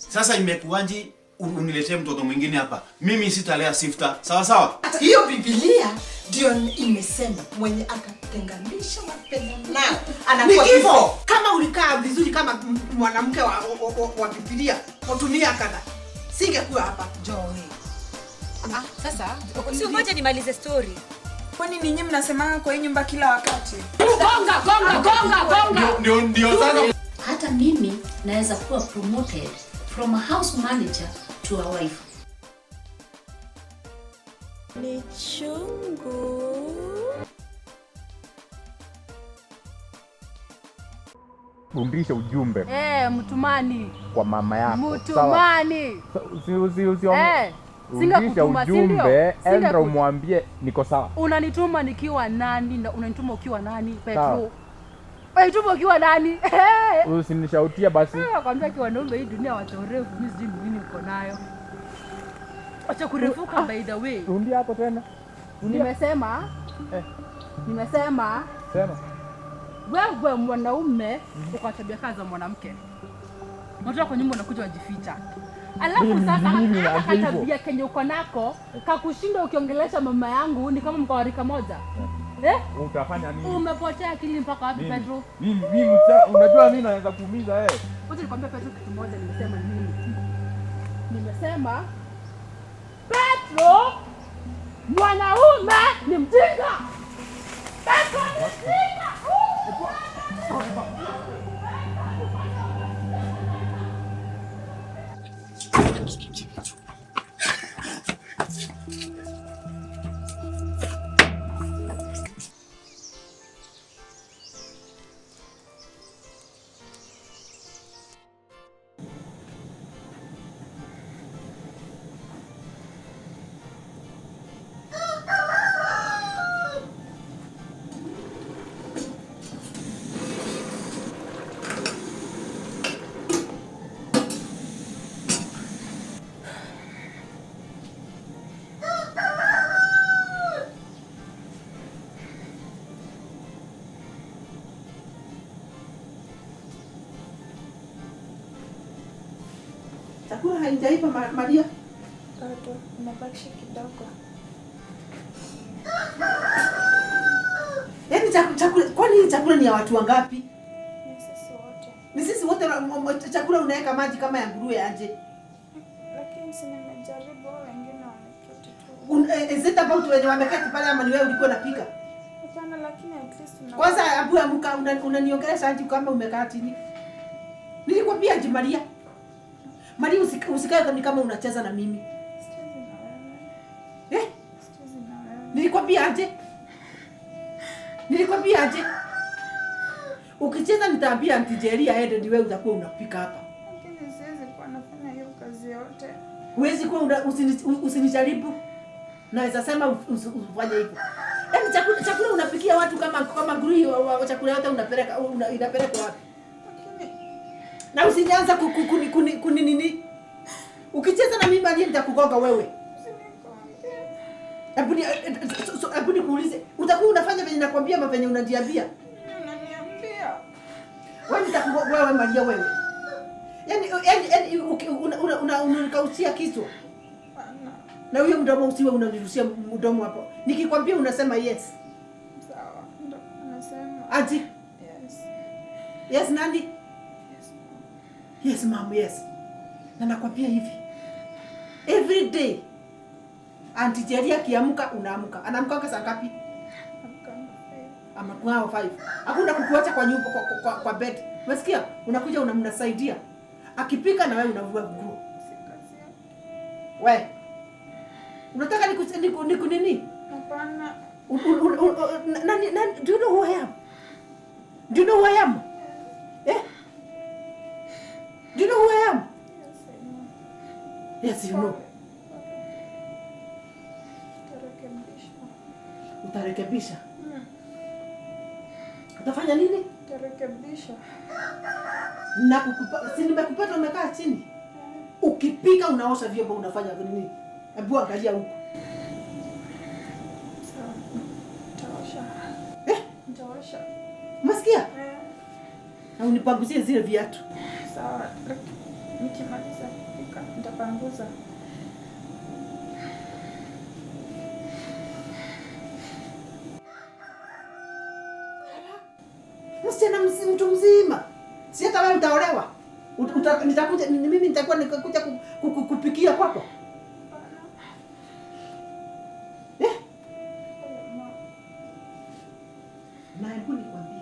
Sasa imekuwaje uniletee mtoto mwingine hapa? Mimi sitalea Sifta. Sawa sawa? Hiyo Biblia ndio imesema mwenye akatenganisha mapenzi nao anakuwa kifo. Kama ulikaa vizuri kama mwanamke wa Biblia, utumia kana. Singekuwa hapa Joey. Sasa si ngoja nimalize story. Kwani ninyi mnasemanga kwa hii nyumba kila wakati? Gonga. Ndio sana. Hata mimi naweza kuwa promoted from a house manager to a wife. Ni chungu. Fundisha ujumbe. Mtumani. Kwa mama yako. Mtumani. Fundisha ujumbe, enda umwambie niko sawa. Unanituma nikiwa nani na unanituma ukiwa nani, Petro? Unanituma ukiwa nani? Usinishautia basi. Nakwambia kiwa wanaume hii dunia watorefu, mimi sijui nini uko nayo. Acha kurefuka by the way. Rudia hapo tena. Nimesema Sema. Wewe mwanaume uko tabia kazi za mwanamke. Unatoka kwa nyumba unakuja wajificha. Alafu sasa hata tabia Kenya uko nako kakushinda ukiongelesha mama yangu ni kama mko rika moja. Utafanya nini? Umepotea akili mpaka wapi Pedro? Mimi unajua mimi naweza kuumiza wewe. Wacha nikwambie Pedro kitu moja nimesema nini? Nimesema Pedro mwanaume ni mjinga. Pedro ni mjinga. Chakula haijaiva Maria. Bado nimebakisha kidogo. Yaani chakula, kwani chakula ni ya watu wangapi? Ni sisi wote. Ni sisi wote. Chakula unaweka maji kama ya nguruwe aje? Lakini si nimejaribu, wengine wameketi tu. Is it about wenye wameketi pale ama ni wewe ulikuwa unapika? Hapana, lakini at least Kwanza abu amka unaniongelesha aje kama umekaa chini? Nilikwambia aje Maria? Maria usikae kama unacheza na mimi. Sichezi na wewe. Sichezi na wewe. Nilikwambia aje? Ukicheza nitaambia Auntie Jerry aende ni wewe utakuwa unapika hapa. Lakini siwezi kuwa nafanya hiyo kazi yote. Huwezi kuwa usinijaribu. Naweza sema ufanye hivyo. Yaani chakula unapikia watu kama grui wa chakula yote inapeleka wapi? Na usinianza kuni nini? Ukicheza na mimi Maria nitakugonga wewe. Hebu nikuulize, utakuwa unafanya venye nakwambia ama venye unajiambia? Unaniambia. Wewe nitakugonga wewe Maria wewe. Yaani unanikausia kichwa. Hapana. Na huyo mdomo usiwe unanirushia mdomo hapo. Nikikwambia unasema yes. Sawa, ndo unasema. Aje? Yes. Yes nani? Yes mom, yes. Na nakwambia hivi. Every day Auntie Jerry akiamka unaamka. Anaamka saa ngapi? Ama kwa 5. Hakuna kukuacha kwa nyumba kwa bed. Unasikia? Unakuja unamsaidia. Akipika na wewe unavua nguo. Wewe. Unataka niku nini? Hapana. Nani do you know who I am? Do you know who I am? Do you know who I am? Yes, you know. Utarekebisha. Utafanya nini? Utarekebisha. Si nimekupata umekaa chini. Ukipika unaosha vyombo unafanya nini? Hebu angalia huko. Sawa. Nitaosha. Nitaosha. Umesikia? Na unipanguzie zile viatu. Sawa. Nikimaliza kupika nitapanguza. Msichana mtu mzima. Si hata wewe utaolewa. Nitakuja mimi nitakuwa nikuja kupikia kwako. Na hebu nikwambie.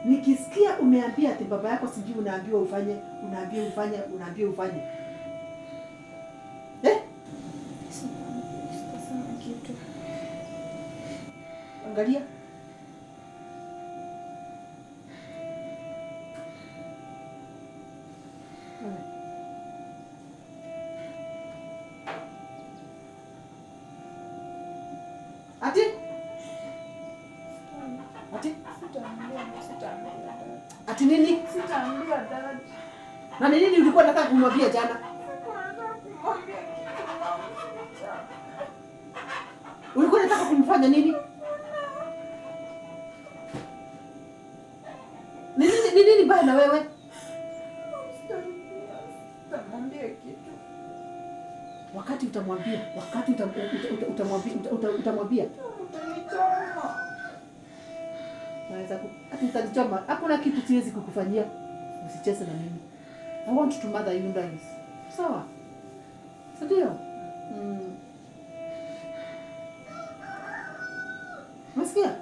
Nikisikia umeambia ati baba yako sijui unaambiwa ufanye. Sitasema kitu. Angalia. Ati? Sitaambia dad. Ati nini? Sitaambia dad. Na nini ulikuwa unataka kumwambia jana? Ulikuwa unataka kumfanya nini? Nini baya na wewe? Sitamwambia kitu. Wakati utamwambia. Utanichoma. Naweza ati utanichoma. Hakuna kitu siwezi kukufanyia. Usicheze na mimi. I want to mother you guys. Sawa? Ndio. Masikia?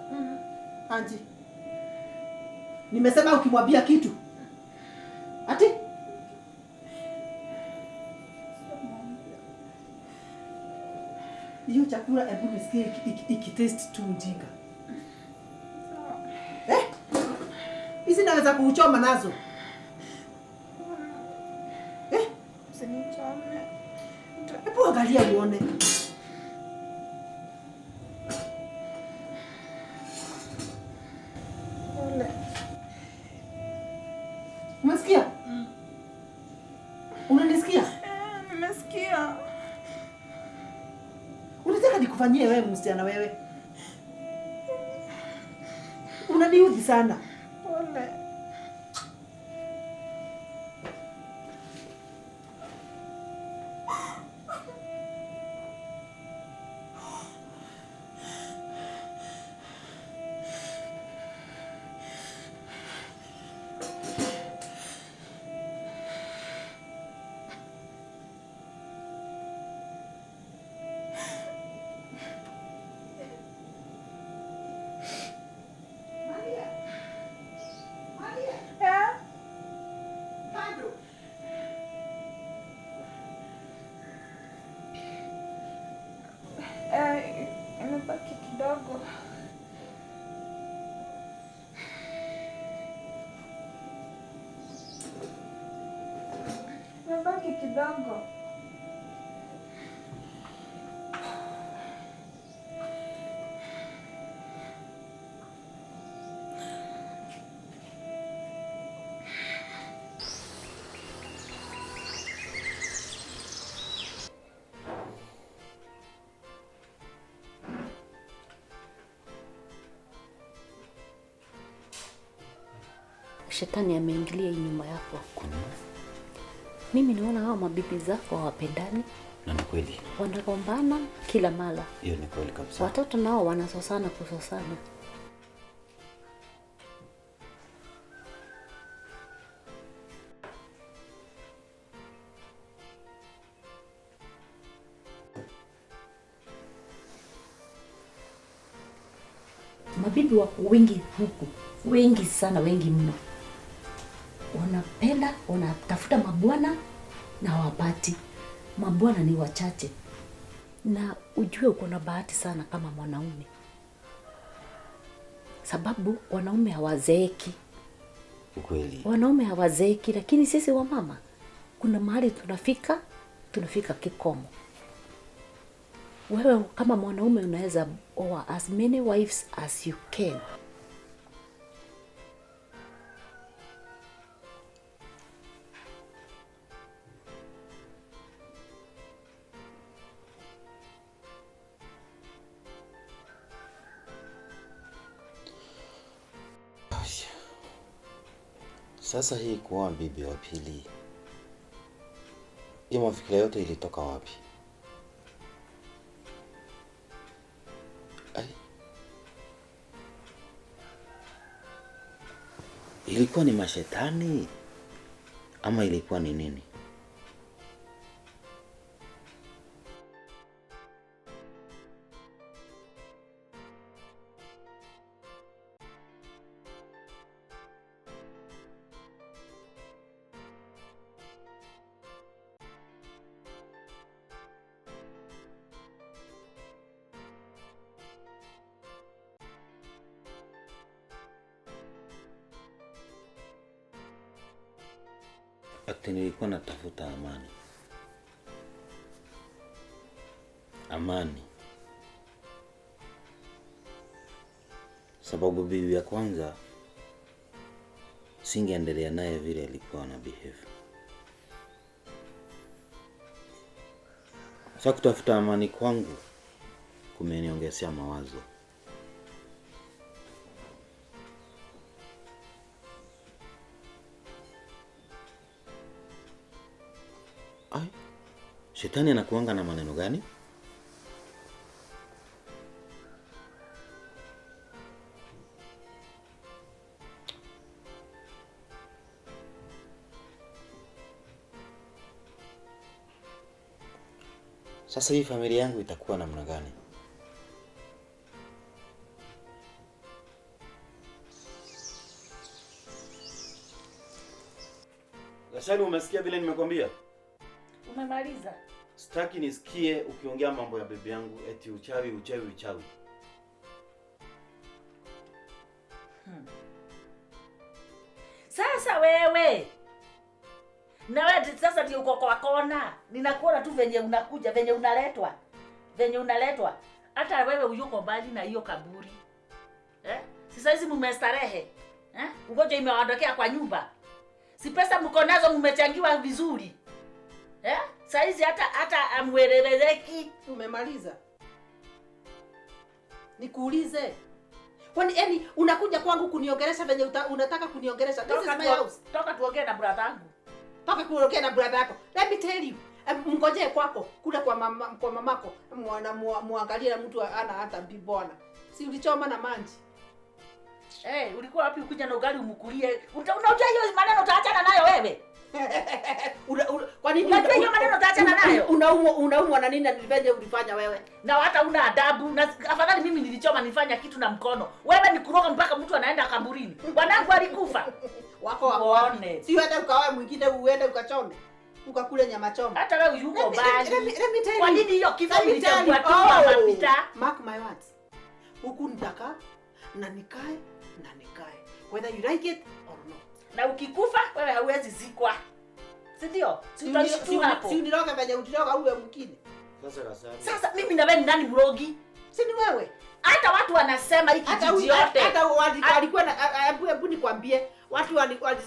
Anji. Nimesema ukimwambia kitu. Ati? Hiyo chakula hebu nisikie ikitaste tu mjinga. Hizi naweza kuuchoma nazo. Usinichome. Hebu angalia uone. Pole. Umesikia? Unanisikia? Nimesikia. Unataka nikufanyie wewe msichana wewe? Unaniudhi sana. Pole. Imebaki kidogo. Imebaki kidogo. Shetani ameingilia hii nyumba yako. Mimi naona hao mabibi zako hawapendani. Na ni kweli. Wanagombana kila mara. Hiyo ni kweli kabisa. Watoto nao wanasosana. Mabibi wako wengi huku. Wengi sana, wengi mno. Wanapenda, wanatafuta mabwana na hawapati. Mabwana ni wachache. Na ujue uko na bahati sana kama mwanaume. Sababu wanaume hawazeeki. Ukweli. Wanaume hawazeeki, lakini sisi wamama kuna mahali tunafika kikomo. Wewe kama mwanaume unaweza oa as many wives as you can. Sasa hii kuoa bibi wa pili, hiyo mafikira yote ilitoka wapi? Ai, ilikuwa ni mashetani ama ilikuwa ni nini? Ati nilikuwa natafuta amani. Amani. Sababu bibi ya kwanza singeendelea naye vile alikuwa na behave. Sasa kutafuta amani kwangu kumeniongezea mawazo. Ai, shetani anakuanga na maneno gani? Sasa hii familia yangu itakuwa namna gani? Gashani, umesikia vile nimekwambia? Umemaliza? Sitaki nisikie ukiongea mambo ya bibi yangu eti uchawi uchawi uchawi. Sasa wewe na wewe sasa ndio uko kwa kona. Ninakuona tu venye unakuja, venye unaletwa. Hata wewe uyuko mbali na hiyo kaburi. Sasa hizi mmestarehe. Ugonjwa imewaondokea kwa nyumba. Si pesa mko nazo mmechangiwa vizuri. Sasa hizi hata amweleweki. Umemaliza? Nikuulize. Kwani yani unakuja kwangu kuniongelesha venye unataka kuniongelesha? This is my house. Toka tuongee na brother yangu. Toka kuongea na brother yako. Let me tell you. Mngojee kwako kule kwa mamako muangalie na mtu ana hata bibona. Si ulichoma na manji. Ulikuwa wapi ukuja na ugali umukulie? Unajua hiyo maneno utaachana nayo wewe. Kwa nini unajua hiyo maneno utaachana nayo? Unaumwa na nini na nilivyo ulifanya wewe? Na hata una adabu. Na afadhali mimi nilichoma nifanya kitu na mkono. Wewe ni kuroga mpaka mtu anaenda kaburini. Bwanangu alikufa. Wako waone. Si uende ukaoe mwingine uende ukachome. Ukakule nyama choma. Hata wewe yuko bali. Kwa nini hiyo kifo kilichagua tu mapita? Mark my words. Huku nitaka na nikae. Whether you like it or not. Na ukikufa wewe hauwezi zikwa. Si ndio? Si uniroga venye utiroga uwe mwingine. Sasa mimi na wewe ni nani mrogi? Si ni wewe. Hata watu wanasema hiki kijiji yote. Hata walikuwa na hebu nikwambie, watu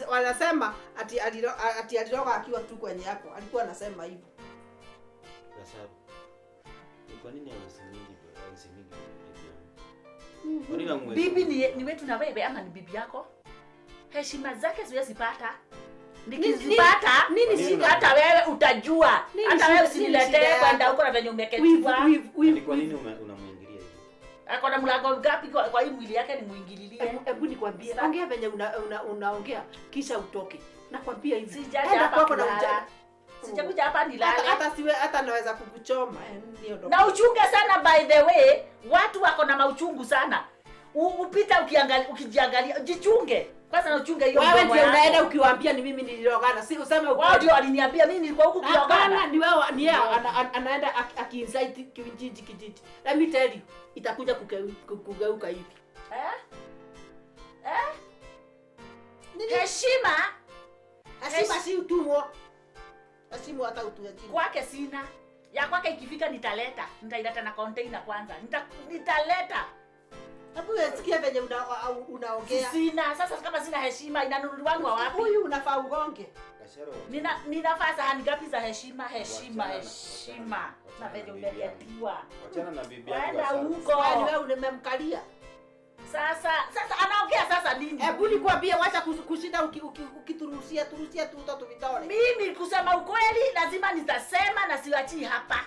wanasema ati aliroga akiwa tu kwenye yako. Alikuwa anasema hivyo. Gasabu. Kwa nini hausemini bibi ni wetu na wewe ama ni bibi yako? Heshima zake siwezi pata. Nikizipata nini shida? Hata wewe utajua. Hata wewe usiniletee kwenda huko na venye umeketiwa. Kwa nini unamuingilia hivi? Ako na mlango ngapi kwa hii mwili yake ni muingililie? Hebu nikwambie, ongea venye unaongea kisha utoke. Nakwambia hivi. Sijaja hapa kwako na ujana. Sijakuja hapa nilale. Hata naweza kukuchoma. Na uchunge sana by the way, watu wako na mauchungu sana. Upita ukijiangalia, jichunge. Kwanza na uchunge hiyo. Wewe ndio unaenda ukiwaambia ni mimi nilirogana. Si useme ukweli. Wao ndio waliniambia mimi nilikuwa huku kirogana. Hapana, ni wewe ni yeye anaenda akiinsight kijiji. Let me tell you, itakuja kugeuka hivi. Heshima si utumwa. Heshima hata utuaje. Kwake sina. Ya kwake ikifika nitaileta na container kwanza. Nitaleta. Hebu usikie venye unaongea. Sina. Sasa kama sina heshima inanunuliwa wapi? Huyu unafaa ugonge. Ninafaa sahani ngapi za heshima? Na venye umeliatiwa. Wachana na bibi yako. Wewe huko. Wewe umemkalia. Sasa anaongea sasa nini? Hebu nikwambie wacha kushinda ukiturushia tu mtoto vidole. Mimi kusema ukweli lazima nitasema na siwachi hapa.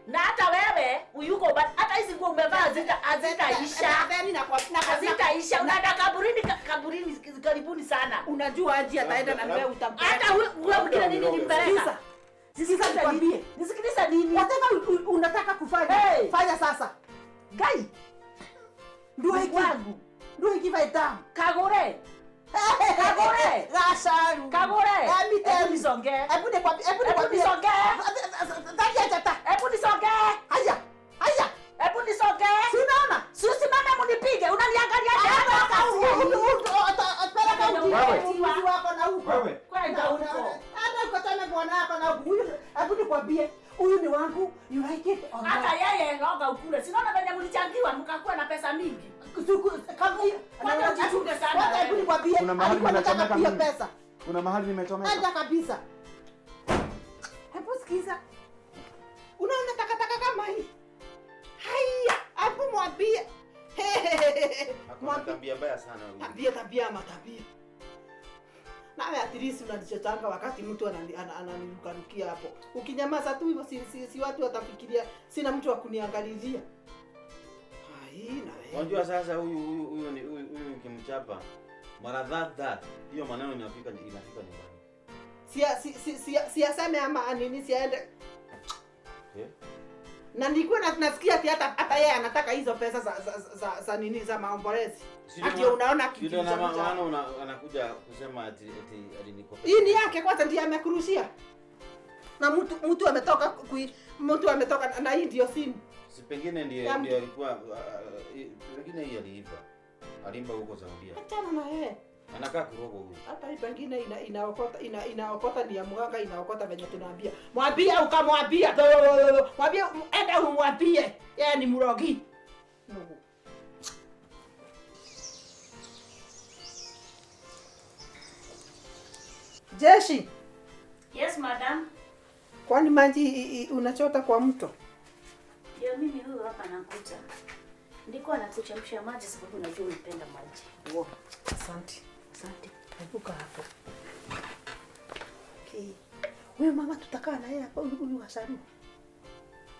Na hata wewe uyuko hata hizi nguo umevaa hazitaisha. Hazitaisha. Unaenda kaburini karibuni sana. Unajua aje ataenda na wewe utampeleka. Hata wewe mwingine nini nimpeleka? Nisikiliza nini? Whatever unataka kufanya. Hey. Fanya sasa. Gai. Ndio wangu. Ndio ikiva itamu. Kagure. Gasharu. Kagure. Hebu nisonge. Hebu nikwambie. Hebu nisonge. Haya. Hebu nisonge. Si unaona? Usimame munipige. Unaniangalia Wewe wako na huko. Kwenda huko. Hata ukatana bwana wako na huko. Hebu nikwambie, huyu ni wangu. You like it or not? Hata yeye ngoga ukule. Sinaona venye mlichangiwa mkakuwa na pesa mingi. Kwanza jichunge sana. Hebu nikwambie, kuna mahali nimechomeka mimi. Pesa. Kuna mahali nimechomeka. Enda kabisa. Hebu sikiza. Unaona takataka kama hii? Haya, hebu mwambie. Hakuna tabia mbaya sana huyu. Tabia. Nawe at least unajichotanga wakati mtu ananirukarukia hapo. Ukinyamaza tu hivyo si watu watafikiria sina mtu wa kuniangalizia. Na wewe. Unajua sasa huyu ukimchapa mara that hiyo maneno inafika nyumbani. Siaseme ama nini siaende. Na nilikuwa nasikia ati hata yeye anataka hizo pesa za nini za maombolezi. Ati unaona kitu ndio na maana anakuja kusema ati alinikopa. Hii ni yake kwanza ndiye amekurushia. Na mtu ametoka na hii ndio simu. Si pengine ndio alikuwa pengine hii aliiba. Alimba huko Saudia. Achana na yeye. Anakaa kurogo huyu. Hata hii pengine inaokota ni ya mganga inaokota venye tunaambia. Mwambie ukamwambia. Mwambie enda umwambie. Yeye ni mrogi. Mungu. Jeshi. Yes, madam. Kwani maji unachota kwa mto? Ndio mimi huyu hapa nakuja. Ndiko nakuchemsha maji sababu najua unapenda maji. Wow. Asante. Epuka hapo. Okay. Wewe mama tutakaa na yeye hapo huyu Hasaru.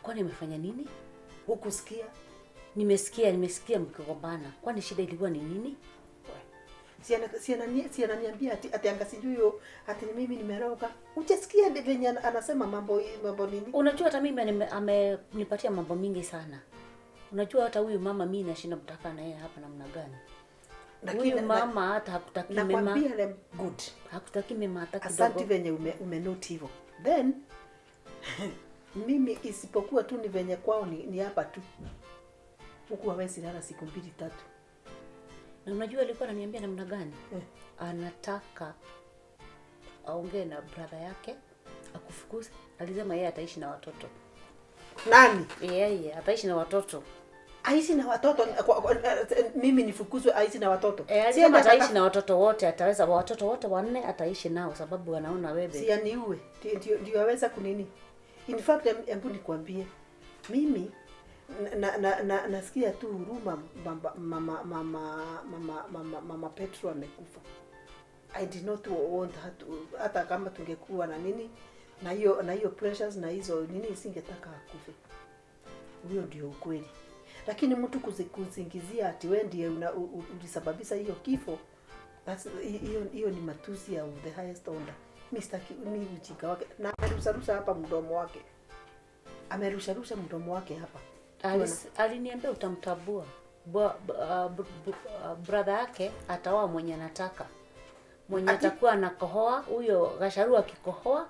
Kwani nimefanya nini? Hukusikia? Nimesikia mkigombana. Kwani shida ilikuwa ni nini? Si ananiambia ati angasijui ati mimi nimeroga. Unasikia venye anasema mambo nini? Unajua hata mimi amenipatia mambo mingi sana. Unajua hata huyu mama mimi nashinda mtaka na yeye hapa namna gani? Huyu mama hata hakutaki mema. Nakwambia good. Hakutaki mema hata kidogo. Asante venye umenote hivyo. Then mimi isipokuwa tu ni venye kwao ni hapa tu. Huku hawezi lala siku 2-3. Na unajua alikuwa ananiambia namna gani? Anataka aongee na brother yake akufukuze. Alisema yeye ataishi na watoto. Nani? Yeye ataishi na watoto. Aishi na watoto mimi nifukuzwe aishi na watoto. Alisema ataishi na watoto wote, ataweza watoto wote 4 ataishi nao sababu anaona wewe. Si aniue. Ndio aweza kunini? In fact hebu nikwambie. Mimi nasikia tu huruma mama Petro amekufa. I did not want her to, hata kama tungekuwa na nini na hiyo pressures na hizo nini singetaka akufe. Huyo ndio ukweli. Lakini mtu kuzingizia ati wewe ndiye ulisababisha hiyo kifo, hiyo ni matusi ya the highest order. Mr. ni mchika wake na amerusha hapa mdomo wake. Amerusha mdomo wake hapa. Aliniambia utamtabua. Brother yake ataoa mwenye anataka. Mwenye atakuwa anakohoa, huyo Gasharu akikohoa,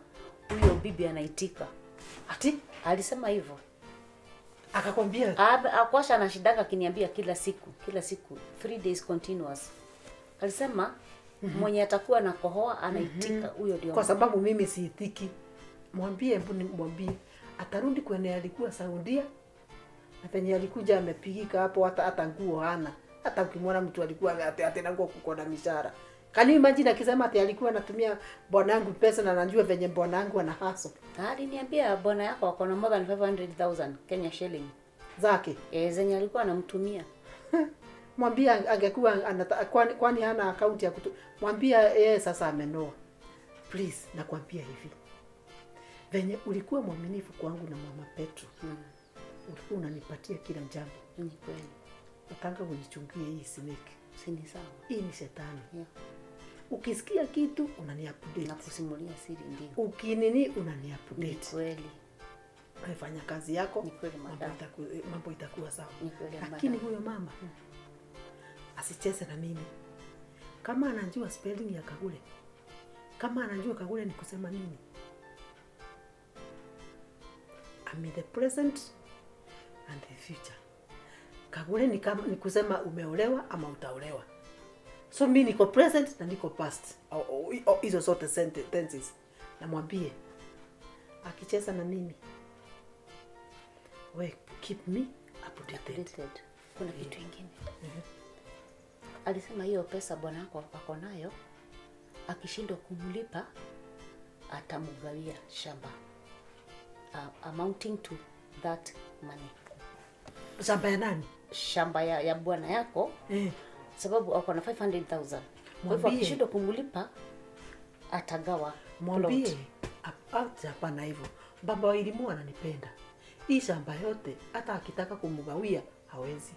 huyo bibi anaitika. Ati alisema hivyo. Akakwambia? Akwasha anashidanga akiniambia kila siku 3 days continuous. Alisema mwenye atakuwa anakohoa anaitika, huyo ndio. Kwa sababu mimi siitiki. Mwambie atarudi kwenye alikuwa Saudia. Na penye alikuja amepigika hapo hata nguo hana. Hata ukimwona mtu alikuwa atena nguo kuko na mishahara. Can you imagine akisema ati alikuwa anatumia bwanangu pesa na anajua venye bwanangu ana hustle. Aliniambia bwana yako ako na more than 500,000 Kenya shilling zake. Zenye alikuwa anamtumia. Mwambie angekuwa kwani hana account ya mwambie yeye sasa amenoa. Please nakwambia hivi. Venye ulikuwa mwaminifu kwangu na Mama Petro. Ulikuwa unanipatia kila jambo. Ni kweli. Nataka unichungie hii snake. Si ni sawa. Hii ni shetani. Ukisikia kitu unani-update. Na kusimulia siri ndio. Ukinini unani-update. Ni kweli. Fanya kazi yako. Ni kweli madam. Mambo itakuwa sawa. Ni kweli madam. Lakini huyo mama asicheze na mimi. Kama anajua spelling ya Kagure. Kama anajua Kagure ni kusema nini. I'm in the present and the future. Kagure ni kama ni kusema umeolewa ama utaolewa. So mimi niko present na niko past. Hizo zote sentences. Namwambie akicheza na mimi. We keep me updated. Kuna kitu kingine. Alisema hiyo pesa bwana wako ako nayo akishindwa kumlipa atamgawia shamba. Amounting to that money. Shamba ya nani? Shamba ya bwana yako. Sababu ako na 500,000. Kwa hivyo akishindwa kumlipa atagawa. Mwambie hapana hivyo. Baba wa elimu ananipenda. Hii shamba yote hata akitaka kumgawia hawezi.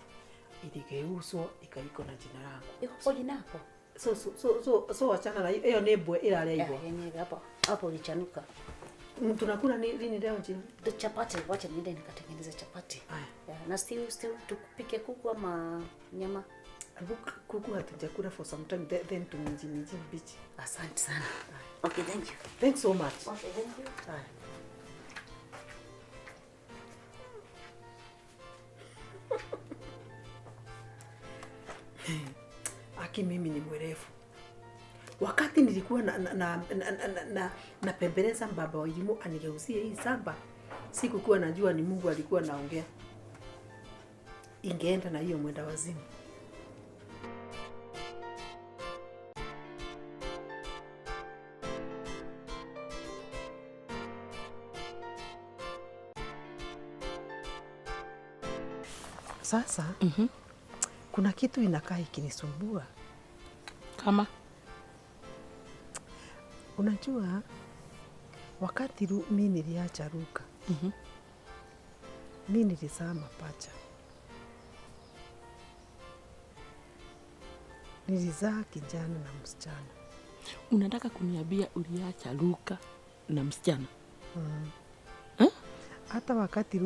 Iligeuzwa ikaiko na jina langu. Iko kwa jina lako. So achana na hiyo nebo ile aliyaiwa. Hapo ulichanuka. Tunakula lini leo jioni? Chapati, wacha niende nikatengeneza chapati. Na still tukupike kuku ama nyama. Kuku hatujakula for some time then tuminjini beach. Asante sana. Okay, thank you. Thanks so much. Okay, thank you. Aki mimi ni mwerevu. Wakati nilikuwa na pembeleza baba wa elimu anigeuzie hii shamba, sikukuwa najua ni Mungu alikuwa naongea. Ingeenda na hiyo mwenda wazimu. Sasa kuna kitu inakaa ikinisumbua. Kama unajua wakati mimi niliacha Ruka. Mimi nilizaa mapacha. Nilizaa kijana na msichana. Unataka kuniambia uliacha Ruka na msichana? Hata wakati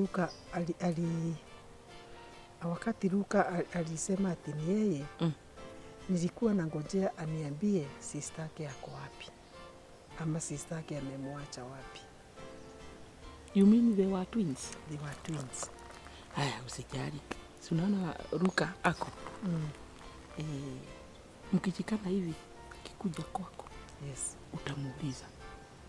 Ruka alisema ati ni yeye, nilikuwa nangojea aniambie sister yake yako wapi. Ama sister yake amemwacha wapi. You mean they were twins? They were twins. Haya, usijali. Si unaona Ruka ako? Mkijikana hivi kikuja kwako. Yes. Utamuuliza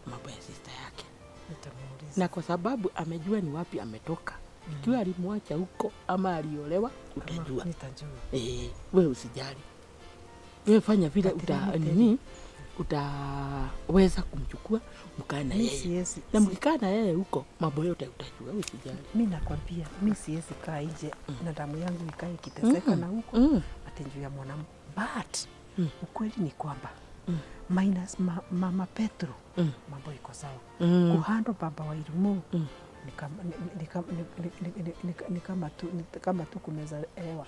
mambo ya sister yake. Utamuuliza. Na kwa sababu amejua ni wapi ametoka. Ikiwa alimwacha huko ama aliolewa, utajua. Nitajua. Wewe usijali. Wewe fanya vile utaweza kumchukua mkae na yeye. Na mkikaa na yeye huko mambo yote utajua, usijali. Mimi nakwambia, mimi siwezi kaa nje na damu yangu ikae ikiteseka na huko ati juu ya mwanamke. But ukweli ni kwamba minus Mama Petro mambo iko sawa. Kuhando baba wa elimu ni kama tu kumeza hewa.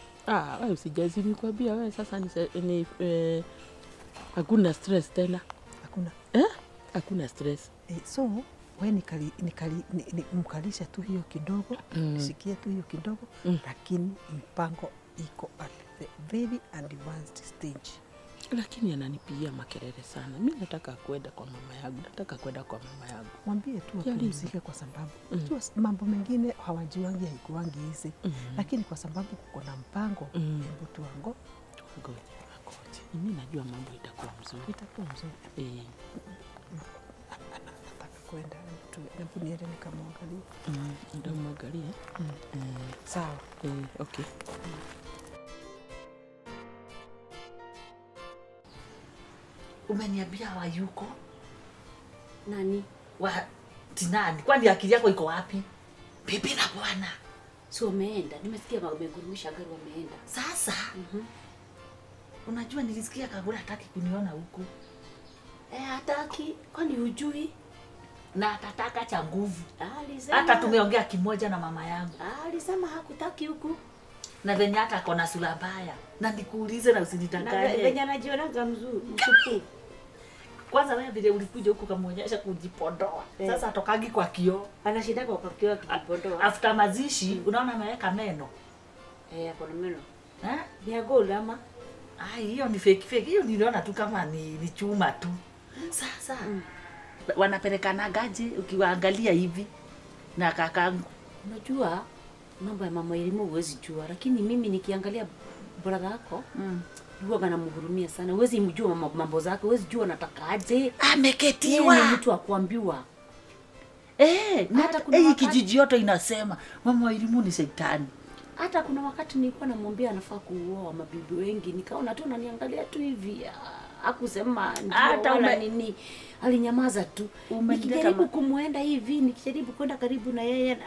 Wewe usijali, nikwambia wewe sasa ni hakuna stress tena. Hakuna. Hakuna stress. So wewe mkalisha tu hiyo kidogo, sikia tu hiyo kidogo, lakini mpango iko at the very advanced stage. Lakini ananipigia makelele sana. Mimi nataka kwenda kwa mama yangu. Mwambie tu apumzike kwa sababu mambo mengine hawajuangi haikuangi hizi. Lakini kwa sababu kuko na mpango, hebu tuangoje. Mimi najua mambo itakuwa mzuri. Nataka kwenda hebu niende nikamwangalie. Ndio mwangalie. Sawa. Okay. Umeniambia wayuko? Nani? Nani? Kwani akili yako iko wapi? Bibi na bwana. Si wameenda. Nimesikia wamegurumisha gari wameenda. Sasa. Unajua nilisikia Kagure hataki kuniona huku. Hataki. Kwani hujui? Na atataka cha nguvu. Alisema. Hata tumeongea kimoja na mama yangu. Alisema hakutaki huku. Na venye hata akona sura mbaya. Na nikuulize na usinitanganye. Na venye anajionanga mzuri. Kwanza wewe vile ulikuja huku kamuonyesha kujipondoa. Sasa atokagi kwa kioo. Anashinda kwa kioo kujipondoa. After mazishi unaona ameweka meno. Akona meno. Ni ya gold ama? Hiyo ni fake. Hiyo niliona tu kama ni chuma tu. Sasa wanapelekana gaje ukiwaangalia hivi na kakangu. Unajua mambo ya mama elimu huwezi jua, lakini mimi nikiangalia brother yako huwa namhurumia sana. Huwezi mjua mambo zake, huwezi jua natakaje. Ameketiwa. Ni mtu akuambiwa. Na hata kuna kijiji yote inasema mama elimu ni shetani. Hata kuna wakati nilikuwa namwambia anafaa kuoa mabibi wengi, nikaona tu ananiangalia tu hivi. Hakusema hata wala nini. Alinyamaza tu. Nikijaribu kumuenda hivi, nikijaribu kwenda karibu na yeye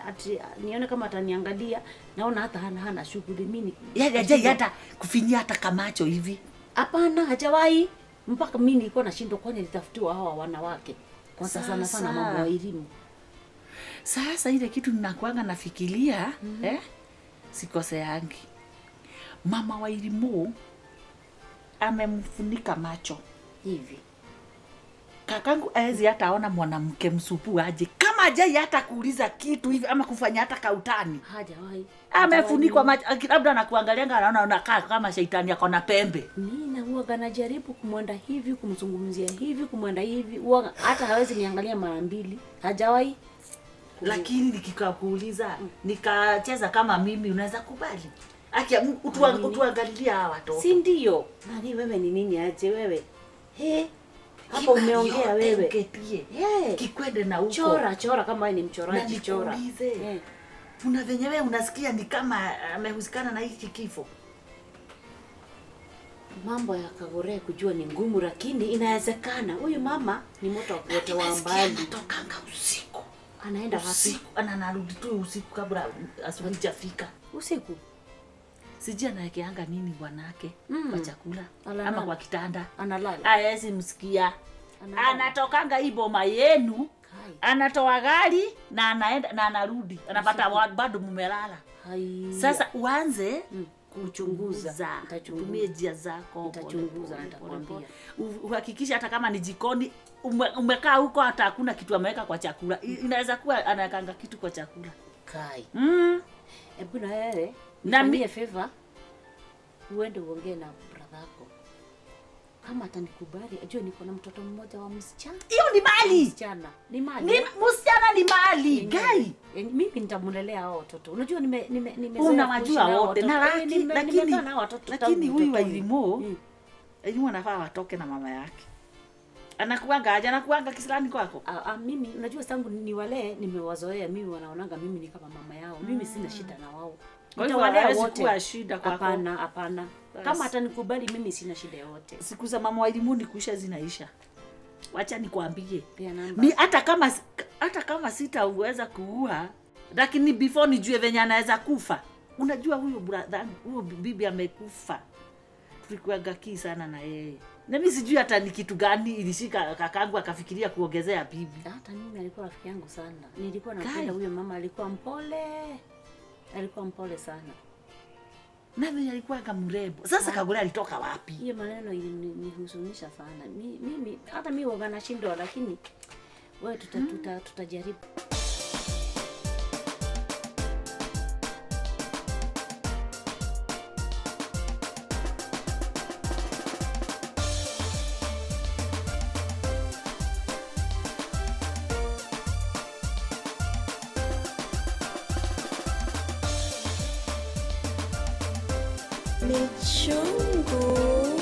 nione kama ataniangalia, naona hata hana shughuli mimi. Yeye hata kufinyia hata kamacho hivi. Hapana, hajawahi. Mpaka mimi nilikuwa nashindwa kwani nitafutiwa hawa wanawake. Kwa sana mambo ya elimu. Sasa ile kitu ninakuanga nafikiria, sikoseangi. Mama wa elimu amemfunika macho hivi. Kakangu aezi hata aona mwanamke msupu aje kama aje hata kuuliza kitu hivi ama kufanya hata kautani. Hajawahi. Amefunikwa macho, labda anakuangalianga anaona unakaa kama shetani yako na pembe. Mimi huwa ganajaribu kumwenda hivi, kumzungumzia hivi, kumwenda hivi, huwa hata hawezi niangalia mara mbili. Hajawahi. Lakini nikikakuuliza nikacheza kama mimi unaweza kubali? Utuangalilia hawa watoto. Si ndio? Nani wewe ni nini aje wewe? Hapo umeongea wewe. Ketie. Kikwende na huko. Chora kama wewe ni mchoraji chora. Una venye wewe unasikia ni kama amehusikana na hiki kifo. Mambo ya Kagure kujua ni ngumu, lakini inawezekana. Huyu mama ni moto wote wa mbali. Anatokanga usiku. Anaenda wapi? Anarudi tu usiku kabla asubuhi hajafika. Usiku. Sijui anawekeanga nini bwanake kwa chakula ama kwa kitanda. Analala. Hawezi msikia. Anatokanga hii boma yenu. Anatoa gari na anaenda na anarudi. Anapata bado mumelala. Sasa uanze kuchunguza. Tumie njia zako. Nitachunguza nitakwambia. Uhakikisha hata kama ni jikoni umekaa huko hata hakuna kitu ameweka kwa chakula. Inaweza kuwa anawekanga kitu kwa chakula. Hebu na wewe niambie favor, uende uongee na brother yako. Kama atanikubali, ajue niko na mtoto mmoja wa msichana. Hiyo ni mali. Msichana ni mali. Msichana ni mali. Gai. Mimi nitamlelea hao watoto. Unajua unawajua wote na lakini huyu wa elimu anafaa watoke na mama yake. Anakuanga kisilani kwako? Mimi unajua sangu ni wale nimewazoea, mimi wanaonanga mimi ni kama mama yao. Mimi sina shida na wao. Kwa hivyo hawezi kuwa shida kwako. Hapana. Kama atanikubali mimi sina shida yote. Siku za mama wa elimu ni kuisha zinaisha. Wacha nikwambie. Mimi hata kama sitaweza kuua, lakini before nijue venye anaweza kufa. Unajua huyo brother, huyo bibi amekufa. Tulikuwaga sana na yeye. Na mimi sijui hata ni kitu gani ilishika kakangu akafikiria kuongezea bibi. Hata mimi alikuwa rafiki yangu sana. Nilikuwa napenda huyo mama, alikuwa mpole. Alikuwa mpole sana. Nani alikuwa kama Sasa Kagure alitoka wapi? Hiyo maneno ilinihuzunisha sana. Mimi hata mimi huwa nashindwa, lakini wewe tutajaribu. Ni chungu.